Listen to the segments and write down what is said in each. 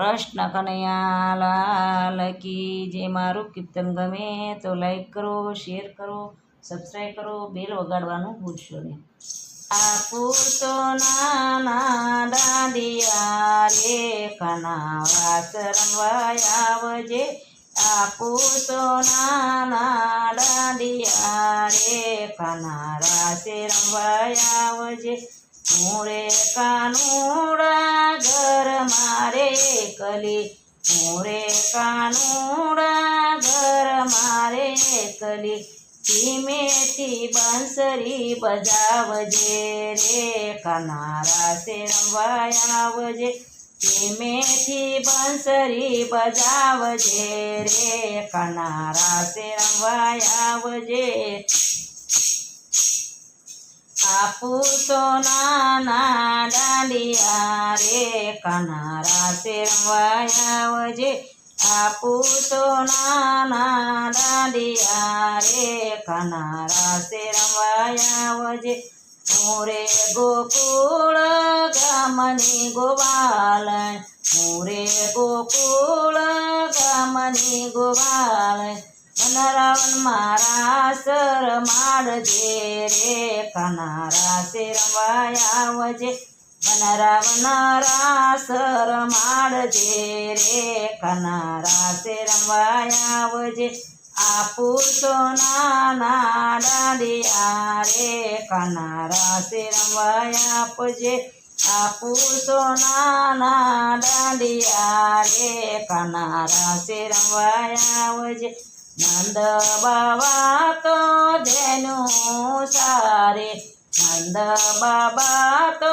કૃષ્ણ કનૈયા લાલ કી જે મારું કીર્તન ગમે તો લાઈક કરો, શેર કરો, સબસ્ક્રાઈબ કરો, બેલ વગાડવાનું ભૂલશો નહીં. આપુ તો નાના દાંડિયા રે કના વાસ રમવા આવજે. આપુ તો નાના દાંડિયા રે કના રાસે રમવા આવજે. મોરે કાનુડા ઘર મારે કલી, મોરે કાનુડા ઘર મારે કલી. ધીમેથી બંસરી બજાવજે રે કના રાસે રમવા આવજે. ધીમેથી બંસરી બજાવજે રે કના રાસે રમવા આવજે. આપુ તો નાના દાંડિયા રે કના રાસે રમવા આવજે. આપુ તો નાના દાંડિયા રે કના રાસે રમવા આવજે. મોરે ગોકુળ ગામની ગોવાલણ, મોરે ગોકુળ ગામની ગોવાલણ. વનરાવન મારા સર માડજે રે કના રાસે રમવા આવજે. વનરાવન રાસર માડજે રે કના રાસે રમવા આવજે. આપુ તો નાના દાંડિયા રે કના રાસે રમવા આપજે. આપુ તો નાના દાંડિયા રે કના રાસે રમવા આવજે. નંદ બાબા તો ધેનું સારે, નંદ બાબા તો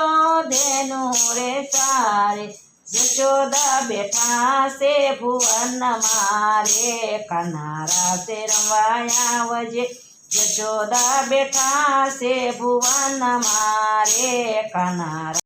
ધેનું રે સારે. જશોદા બેઠા છે ભુવન મારે કના રાસે રમવા આવજે. જશોદા બેઠા છે ભુવન મારે કના